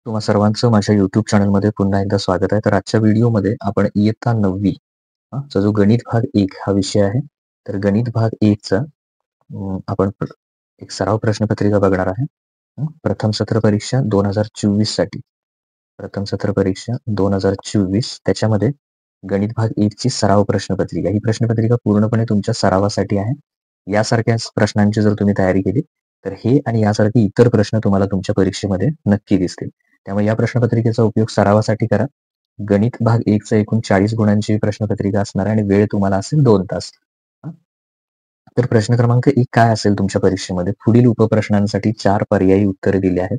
तुम्हा सर्वांचं माझ्या YouTube चॅनलमध्ये पुन्हा एकदा स्वागत आहे. तर आजच्या व्हिडिओमध्ये आपण इयत्ता 9वी चा जो गणित भाग 1 हा विषय आहे. तर गणित भाग 1 चा आपण एक सराव प्रश्नपत्रिका बघणार आहे. प्रथम सत्र परीक्षा 2024 साठी. प्रथम सत्र परीक्षा 2024 त्याच्यामध्ये गणित भाग 1 ची सराव प्रश्नपत्रिका. ही प्रश्नपत्रिका पूर्णपणे तुमच्या सरावासाठी आहे. यासारख्याच प्रश्नांची जर तुम्ही तयारी केली तर हे आणि यासारखे इतर प्रश्न तुम्हाला तुमच्या परीक्षेमध्ये नक्की दिसतील. त्यामुळे या प्रश्नपत्रिकेचा उपयोग सरावासाठी करा. गणित भाग 1 चा एकूण 40 गुणांची प्रश्नपत्रिका असणार आहे आणि वेळ तुम्हाला असेल 2 तास. तर प्रश्न क्रमांक 1 काय असेल तुमच्या परीक्षेमध्ये? पुढील उपप्रश्नांसाठी 4 पर्यायी उत्तरे दिली आहेत.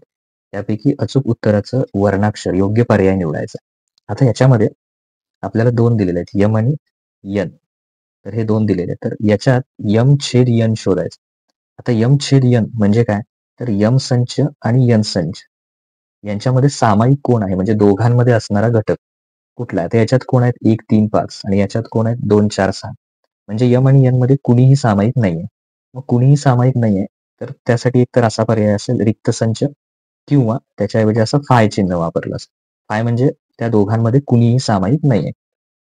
त्यापैकी अचूक उत्तराचं वर्णाक्षर योग्य पर्याय निवडायचा. आता याच्यामध्ये आपल्याला 2 दिलेले आहेत, यम आणि यन. तर हे 2 दिलेले आहेत. तर याच्यात यम छेद यन शोधायचं. आता यम छेद यन म्हणजे काय? तर यम संच आणि यन संच यांच्यामध्ये सामायिक कोण आहे? म्हणजे दोघांमध्ये असणारा घटक कुठला आहे? तर याच्यात कोण आहेत? 1, 3, 5 आणि याच्यात कोण आहेत? 2, 4, 6. म्हणजे यम आणि यन मध्ये कुणीही सामायिक नाहीये. मग कुणीही सामायिक नाहीये तर त्यासाठी एक तर असा पर्याय असेल रिक्त संच किंवा त्याच्याऐवजी असं फाय चिन्ह वापरलं असतं. फाय म्हणजे त्या दोघांमध्ये कुणीही सामायिक नाहीये.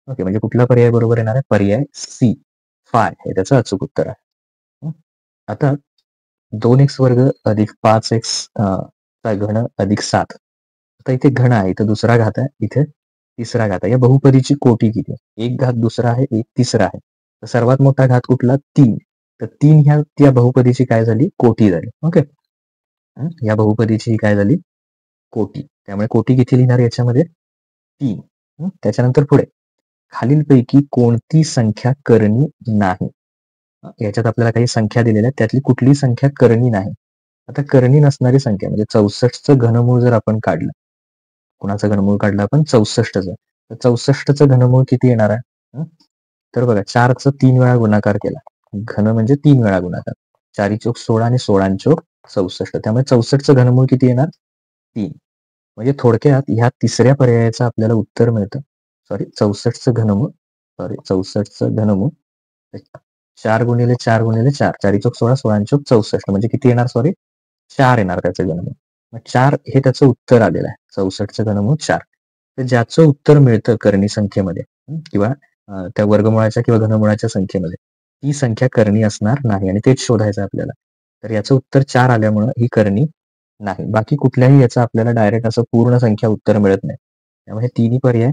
ओके, म्हणजे कुठला पर्याय बरोबर येणार आहे? पर्याय सी, फाय हे त्याचं अचूक उत्तर आहे. आता 2x वर्ग अधिक 5x चा घन अधिक 7. आता इथे घन आहे, इथे दुसरा घात आहे, इथे तिसरा घात आहे. या बहुपदीची कोटी किती? एक घात दुसरा आहे, एक तिसरा आहे. तर सर्वात मोठा घात कुठला? 3. तर 3 ह्या त्या बहुपदीची काय झाली? कोटी झाली. ओके, या बहुपदीची काय झाली? कोटी. त्यामुळे कोटी किती लिहिणार याच्यामध्ये? 3. त्याच्यानंतर पुढे खालीलपैकी कोणती संख्या करणी नाही? याच्यात आपल्याला काही संख्या दिलेल्या आहेत, त्यातली कुठली संख्या करणी नाही? आता करणी नसणारी संख्या म्हणजे 64चं घनमूळ जर आपण काढलं, कुणाचं घनमूळ काढलं आपण? 64चं. तर 64चं घनमूळ किती येणार आहे? तर बघा 4चं 3 वेळा गुणाकार केला. घन म्हणजे 3 वेळा गुणाकार. 4 चोक 16 आणि 16 चोक 64. त्यामुळे 64चं घनमूळ किती येणार? 3. म्हणजे थोडक्यात ह्या तिसऱ्या पर्यायाचं आपल्याला उत्तर मिळतं. सॉरी 64चं घनमूळ, सॉरी 64चं घनमूळ 4 गुणिले 4 गुणिले 4, 4 चोक 16, 16 चोक 64 म्हणजे किती येणार? सॉरी 4 येणार त्याचं घनमूळ. मग 4 हे त्याचं उत्तर आलेलं आहे. 64चं घनमूळ 4. तर ज्याचं उत्तर मिळतं करणी संख्येमध्ये किंवा त्या वर्गमुळाच्या किंवा घनमुळाच्या संख्येमध्ये ती संख्या करणी असणार नाही आणि तेच शोधायचं आपल्याला. तर याचं उत्तर 4 आल्यामुळं ही करणी नाही. बाकी कुठल्याही याचं आपल्याला डायरेक्ट असं पूर्ण संख्या उत्तर मिळत नाही. त्यामुळे हे तिन्ही पर्याय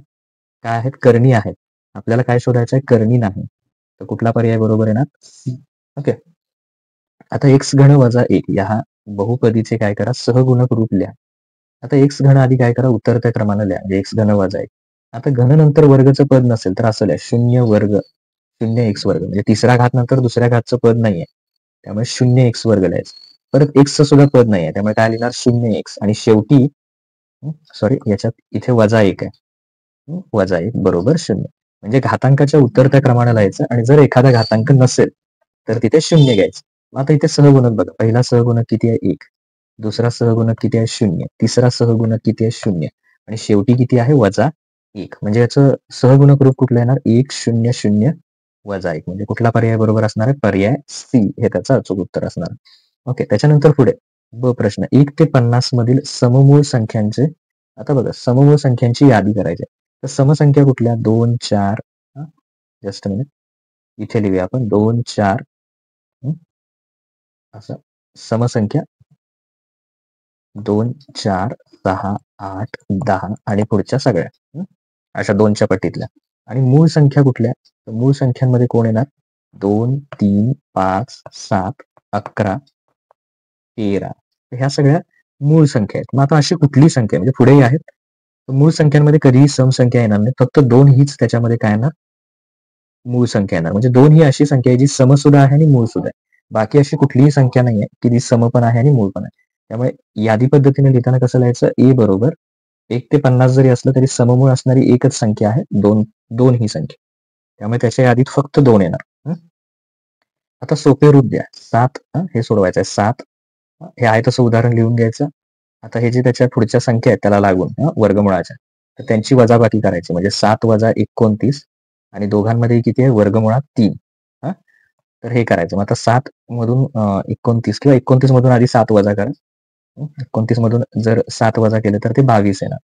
काय आहेत? करणी आहेत. आपल्याला काय शोधायचं आहे? करणी नाही. तर कुठला पर्याय बरोबर येणार? सी. ओके. आता x घन वजा 1 या बहुपदीचे काय करा? सहगुणक रूप लिहा. आता x घन आधी काय करा? उतरत्या क्रमानं लिहा. म्हणजे x घन वजा 1. आता घन नंतर वर्गचं पद नसेल तर असं लिहा 0 वर्ग 0x वर्ग. म्हणजे तिसऱ्या घात नंतर दुसऱ्या घातचं पद नाहीये. त्यामुळे 0x वर्ग लिहायचं. परत x चं सुद्धा पद नाहीये. त्यामुळे काय लिहिणार? 0x आणि शेवटी सॉरी याच्यात इथे वजा 1 आहे. वजा 1 बरोबर 0. म्हणजे घातांकाच्या उतरत्या क्रमानं लिहायचं आणि जर एखादा घातांक नसेल तर तिथे 0 घ्यायचं. मग आता इथे सहगुणक बघा. पहिला सहगुणक किती आहे? 1. दुसरा सहगुणक किती आहे? 0. तिसरा सहगुणक किती आहे? 0. आणि शेवटी किती आहे? वजा 1. म्हणजे याचं सहगुणक रूप कुठलं येणार? 1 0 0 वजा 1. म्हणजे कुठला पर्याय बरोबर असणार आहे? पर्याय सी हे त्याचं अचूक उत्तर असणार. ओके, त्याच्यानंतर पुढे ब प्रश्न 1 ते 50 मधील सममूळ संख्यांचे, आता बघा सममूळ संख्यांची यादी करायची. तर समसंख्या कुठल्या? 2 4 जस्ट मिनिट इथे लिहूया आपण 2 4 असं समसंख्या 2 4 6 8 10 आणि पुढच्या सगळ्या अशा 2च्या पट्टीतल्या. आणि मूळ संख्या कुठल्या? तर मूळ संख्यांमध्ये कोण येणार? 2 3 5 7 11 13. ह्या सगळ्या मूळ संख्या आहेत. मग आता अशी कुठली संख्या म्हणजे पुढेही आहेत, तर मूळ संख्यांमध्ये कधीही समसंख्या येणार नाही. फक्त 2 हीच त्याच्यामध्ये काय येणार? मूळ संख्या येणार. म्हणजे 2 ही अशी संख्या आहे जी समसुद्धा आहे आणि मूळ सुद्धा आहे. बाकी अशी कुठलीही संख्या नाही आहे की जी सम पण आहे आणि मूळ पण आहे. त्यामुळे यादी पद्धतीने लिहिताना कसं लिहायचं? ए बरोबर 1 ते 50 जरी असलं तरी सममूळ असणारी एकच संख्या आहे 2 ही संख्या. त्यामुळे त्याच्या यादीत फक्त 2 येणार. आता सोपे रूप द्या. 7 हे सोडवायचं आहे. 7 हे आहे तसं उदाहरण लिहून घ्यायचं. आता हे जे त्याच्या पुढच्या संख्या आहेत त्याला लागून वर्गमुळाच्या, तर त्यांची वजाबाकी करायची. म्हणजे 7 वजा 29 आणि दोघांमध्ये किती आहे? वर्गमुळात 3. तर हे करायचं. मग आता 7 मधून 29 किंवा 29 मधून आधी 7 वजा करा. 29 मधून जर 7 वजा केलं तर ते 22 येणार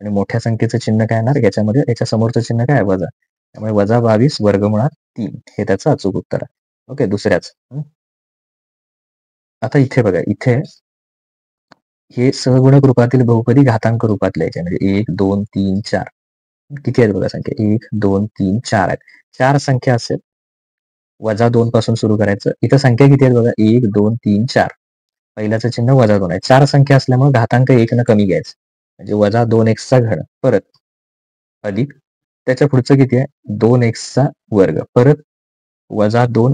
आणि मोठ्या संख्येचं चिन्ह काय येणार याच्यामध्ये, याच्या समोरचं चिन्ह काय वजा, त्यामुळे वजा 22 वर्गमुळात 3 हे त्याचं अचूक उत्तर आहे. ओके, दुसऱ्याच. आता इथे बघा, इथे हे सहगुणक रूपातील बहुपदी घातांक रूपात लिहायचे, म्हणजे 1 2 3 4 किती आहेत बघा संख्या, 1 2 3 4 आहेत. 4 संख्या असेल, वजा 2 पासून सुरू करायचं. इथं संख्या किती आहेत बघा, 1 2 3 4. पहिल्याचं चिन्ह वजा 2 आहे. 4 संख्या असल्यामुळे घातांक 1 न कमी घ्यायचं, म्हणजे वजा 2x चा घन परत अधिक त्याच्या पुढचं किती आहे, 2x चा वर्ग परत वजा 2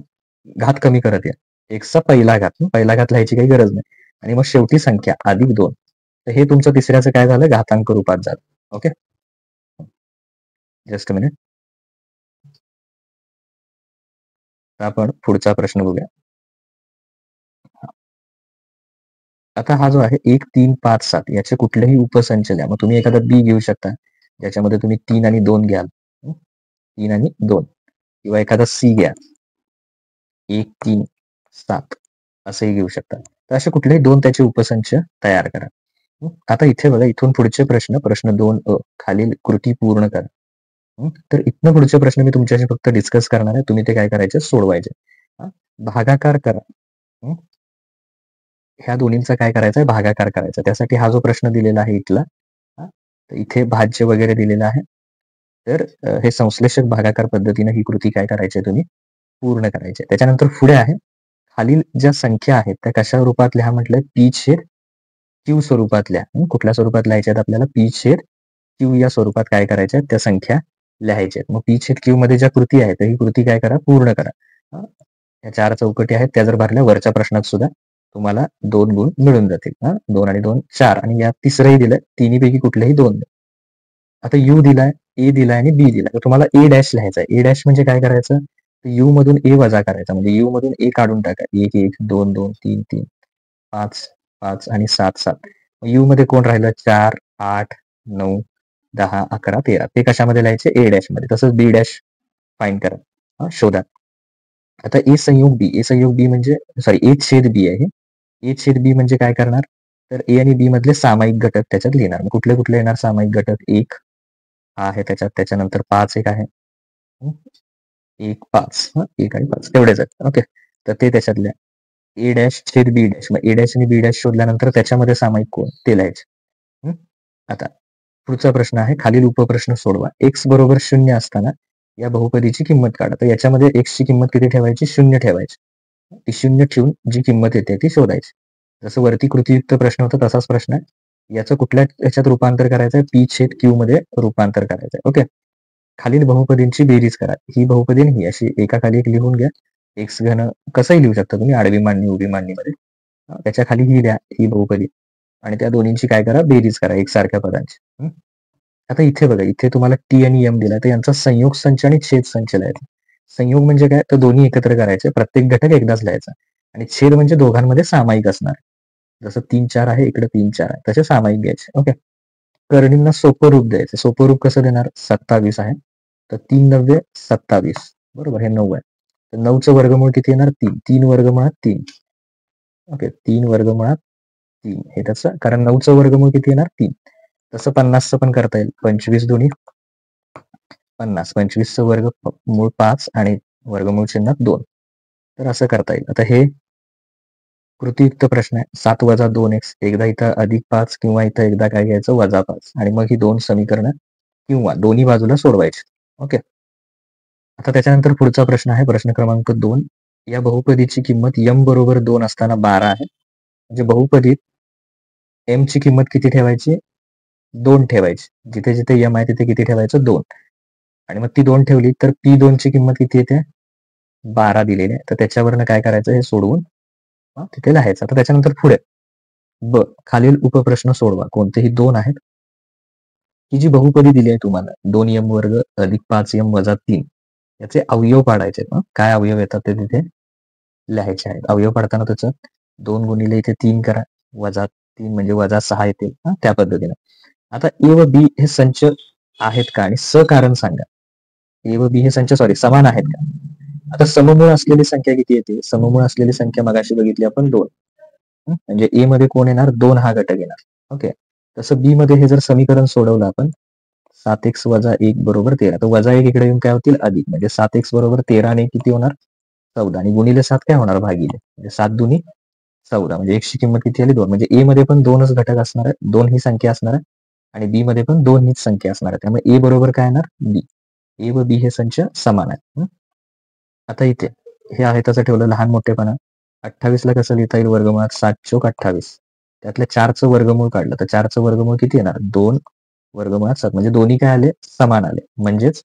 घात कमी करत या, x चा पहिला घात, पहिला घात लिहायची काही गरज नाही, आणि मग शेवटी संख्या अधिक 2. तर हे तुमचं तिसऱ्याचं काय झालं, घातांक रूपात झालं. Okay, just a minute. आपण पुढचा प्रश्न बघूया. आता हा जो आहे 1 3 5 7 याचे कुठलेही उपसंच द्या. मग तुम्ही एखादा बी घेऊ शकता, ज्याच्यामध्ये तुम्ही 3 आणि 2 घ्याल, 3 आणि 2, किंवा एखादा सी घ्या, 1 3 7 असंही घेऊ शकता. तर असे कुठलेही 2 त्याचे उपसंच तयार करा. आता इथे बघा, इथून पुढचे प्रश्न 2 खालील कृती पूर्ण करा. तर इथनं पुढचे प्रश्न मी तुमच्याशी फक्त डिस्कस करणार आहे, तुम्ही ते काय करायचे, सोडवायचे. भागाकार करा. ह्या दोन्हींचा काय करायचा, भागाकार करायचा. त्यासाठी हा जो प्रश्न दिलेला आहे इथला, तर इथे भाज्य वगैरे दिलेला आहे. तर हे संश्लेषक भागाकार पद्धतीने ही कृती काय करायची, तुम्ही पूर्ण करायची. त्याच्यानंतर पुढे आहे, खालील ज्या संख्या आहेत त्या कशा रूपात लिहा म्हटलंय, पी छेद क्यू स्वरूपात लिहा. कुठल्या स्वरूपात लिहायच्या आहेत आपल्याला, पी छेद क्यू या स्वरूपात काय करायच्या आहेत, त्या संख्या लिहायच्या आहेत. मग पी छेद क्यू मध्ये ज्या कृती आहेत ही कृती काय करा, पूर्ण करा. या 4 चौकटी आहेत, त्या जर भरल्या वरच्या प्रश्नात सुद्धा तुम्हाला 2 गुण मिळून जातील. 2 आणि 2 4, आणि या तिसरंही दिलंय, तिन्हीपैकी कुठलेही 2. आता यू दिलाय, ए दिलाय आणि बी दिलाय, तर तुम्हाला ए डॅश लिहायचा आहे. ए डॅश म्हणजे काय करायचं, यू मधून ए वजा करायचा, म्हणजे यू मधून ए काढून टाका. 1 1 2 2 3 3 5 5 आणि 7 7. यू मध्ये कोण राहिलं, 4 8 9 10 11 13. ते कशामध्ये लिहायचे, ए डॅश मध्ये. तसंच बी डॅश फाईंड करा, शोधा. आता ए संयोग बी, ए संयोग बी म्हणजे सॉरी ए छेद बी आहे. ए छेद बी म्हणजे काय करणार, तर ए आणि बी मधले सामायिक घटक त्याच्यात लिहिणार. कुठले कुठले येणार सामायिक घटक, 1 हा आहे त्याच्यात, त्याच्यानंतर 5 एक आहे, 1 5, 1 आणि 5 तेवढेच आहेत. ओके, तर ते त्याच्यातल्या ए डॅश छेद बी डॅश, मग ए डॅश आणि बी डॅश शोधल्यानंतर त्याच्यामध्ये सामायिक कोण ते लिहायचे. आता पुढचा प्रश्न आहे, खालील उपप्रश्न सोडवा. एक्स बरोबर 0 असताना या बहुपदीची किंमत काढा. तर याच्यामध्ये एक्स ची किंमत किती ठेवायची, 0 ठेवायची. ती 0 ठेवून जी किंमत येते ती शोधायची. जसं वरती कृतीयुक्त प्रश्न होता तसाच प्रश्न आहे. याचं कुठल्या याच्यात रूपांतर करायचं आहे, पी छेद क्यू मध्ये रूपांतर करायचं आहे. ओके, खालील बहुपदींची बेरीज करा. ही बहुपदी ही अशी एकाखाली एक लिहून घ्या. एक्स घन कसंही लिहू शकता तुम्ही, आडवी मांडणी उभी मांडणीमध्ये. त्याच्या खाली ही द्या, ही बहुपदी, आणि त्या दोन्हींची काय करा, बेरीज करा एकसारख्या पदांची. आता इथे बघा, इथे तुम्हाला टी आणि एम दिला, तर यांचा संयोग संच आणि छेद संच लिहायचा. संयोग म्हणजे काय, तर दोन्ही एकत्र करायचे, प्रत्येक घटक एकदाच लिहायचा, आणि छेद म्हणजे दोघांमध्ये सामायिक असणार. जसं 3 4 आहे, इकडे 3 4 आहे, तसे सामायिक घ्यायचे. ओके, करणींना सोपं रूप द्यायचं. सोपं रूप कसं देणार, 27 आहे, तर 3 9 27, बरोबर, हे 9 आहे, तर 9चं वर्गमूळ किती येणार, 3. 3 वर्गमुळात 3. ओके, 3 वर्गमुळात 3 हे त्याचं, कारण 9चं वर्गमूळ किती येणार, 3. तसं 50चं पण करता येईल. 25 दोन्ही 50, 25चं वर्गमूळ 5 आणि वर्गमूळ चिन्हात 2, तर असं करता येईल. आता हे कृतीयुक्त प्रश्न आहे. 7 वजा 2x, एकदा इथं अधिक 5 किंवा इथं एकदा काय घ्यायचं, वजा 5, आणि मग ही 2 समीकरणं किंवा दोन्ही बाजूला सोडवायची. ओके, आता त्याच्यानंतर पुढचा प्रश्न आहे, प्रश्न क्रमांक 2. या बहुपदीची किंमत m बरोबर 2 असताना 12 आहे. म्हणजे बहुपदीत m ची किंमत किती ठेवायची, 2 ठेवायची. जिथे जिथे m आहे तिथे किती ठेवायचं, 2. आणि मग ती 2 ठेवली तर P2 ची किंमत किती येते, 12 दिलेली आहे. तर त्याच्यावरनं काय करायचं, हे सोडवून तिथे लिहायचं. आता त्याच्यानंतर पुढे ब, खालील उपप्रश्न सोडवा. कोणतेही 2 आहेत. ही जी बहुपदी दिली आहे तुम्हाला, 2m वर्ग अधिक 5m वजा 3, याचे अवयव पाडायचे. काय अवयव येतात ते तिथे लिहायचे आहेत. अवयव पाडताना त्याचं 2 गुणिले इथे 3 करा, वजा 3 म्हणजे वजा 6 येतील, त्या पद्धतीने. आता ए व बी हे संच आहेत का, आणि सकारण सांगा. ए व बी हे संच समान आहेत का. आता सममूळ असलेली संख्या किती येते, सममूळ असलेली संख्या मगाशी बघितली आपण 2. म्हणजे ए मध्ये कोण येणार 2 हा घटक येणार. ओके. तसं बी मध्ये हे जर समीकरण सोडवलं आपण 7x - 1 बरोबर 13. तर वजा 1 इकडे येऊन काय होतील अधिक म्हणजे 7x बरोबर 13 आणि किती होणार 14 आणि गुणिले 7 काय होणार भागिले म्हणजे 7 दुनी 14 म्हणजे x ची किंमत किती आली 2 म्हणजे ए मध्ये पण 2च घटक असणार आहे 2 ही संख्या असणार आहे आणि बी मध्ये पण 2 हीच संख्या असणार आहे त्यामुळे ए बरोबर काय येणार बी. ए व बी हे संच समान आहेत. आता इथे हे आहे तसं ठेवलं लहान मोठेपणा 28 ला कसं लिहिता येईल वर्गमुळात 7 चोक 28 त्यातल्या 4चं वर्गमूळ काढलं तर 4चं वर्गमूळ किती येणार 2 वर्गमुळात 7 म्हणजे दोन्ही काय आले समान आले म्हणजेच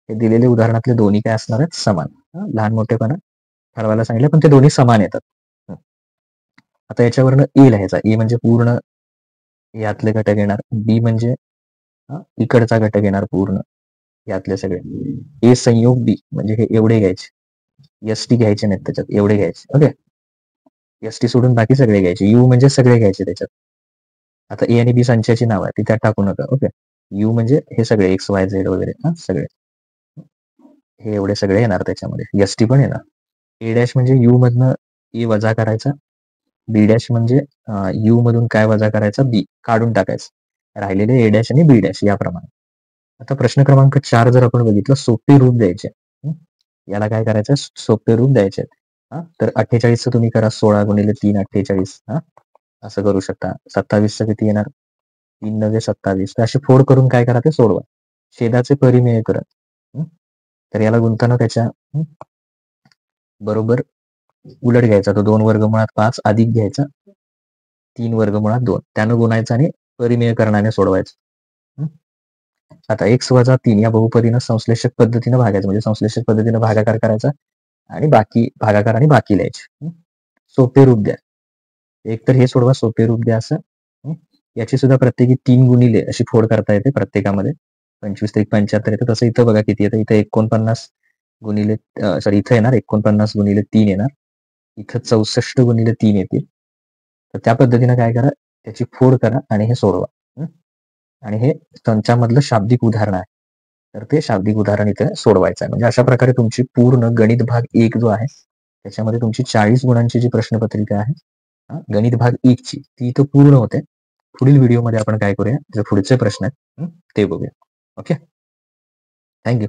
हे दिलेले उदाहरणातले दोन्ही काय असणार आहेत समान. लहान मोठेपणा ठरवायला सांगितलं पण ते दोन्ही समान येतात. आता याच्यावरनं ए लिहायचा ए म्हणजे पूर्ण यातले घटक येणार बी म्हणजे इकडचा घटक येणार पूर्ण यातले सगळे ए संयोग बी म्हणजे हे एवढे घ्यायचे एस टी घ्यायचे नाहीत त्याच्यात एवढे घ्यायचे ओके एस टी सोडून बाकी सगळे घ्यायचे यू म्हणजे सगळे घ्यायचे त्याच्यात. आता ए आणि बी संचाची नाव आहे ती त्यात टाकू नका ओके यू म्हणजे हे सगळे एक्स वाय झेड वगैरे सगळे हे एवढे सगळे येणार त्याच्यामध्ये एस टी पण येणार. ए डॅश म्हणजे यू मधनं ए वजा करायचा बी डॅश म्हणजे यू मधून काय वजा करायचा बी काढून टाकायचं राहिलेले ए डॅश आणि बी डॅश याप्रमाणे. आता प्रश्न क्रमांक 4 जर आपण बघितलं सोपे रूप द्यायचे याला काय करायचं सोपे रूप द्यायचे तर 48चं तुम्ही करा 16 गुणिले 3 48 असं करू शकता. 27चं किती येणार 3 नव्हे 27 तर अशी फोड करून काय करा ते सोडवा. छेदाचे परिमेयकरण तर याला गुंताना त्याच्या बरोबर उलट घ्यायचा तो 2 वर्गमुळात 5 अधिक घ्यायचा 3 वर्गमुळात 2 त्यानं गुणायचं आणि परिमेयकरणाने सोडवायचं. आता x - 3 या बहुपदीनं संश्लेषक पद्धतीनं भागायचं म्हणजे संश्लेषक पद्धतीनं भागाकार करायचा आणि बाकी भागाकार आणि बाकी लिहायचे. सोपे रूप द्या एक तर हे सोडवा सोपे रूप द्या असं याची सुद्धा प्रत्येकी 3 गुणिले अशी फोड करता येते प्रत्येकामध्ये 25 ते 75 येते तसं इथं बघा किती येतं इथं 49 गुणिले सॉरी इथं येणार 49 गुणिले 3 येणार इथं 64 गुणिले 3 येतील तर त्या पद्धतीनं काय करा त्याची फोड करा आणि हे सोडवा आणि हे संचामधलं शाब्दिक उदाहरण आहे तर ते शाब्दिक उदाहरण इथे सोडवायचं आहे म्हणजे अशा प्रकारे तुमची पूर्ण गणित भाग 1 जो आहे त्याच्यामध्ये तुमची 40 गुणांची जी प्रश्नपत्रिका आहे गणित भाग 1 ची ती इथं पूर्ण होते. पुढील व्हिडिओमध्ये आपण काय करूया जे पुढचे प्रश्न आहेत ते बघूया. Okay thank you.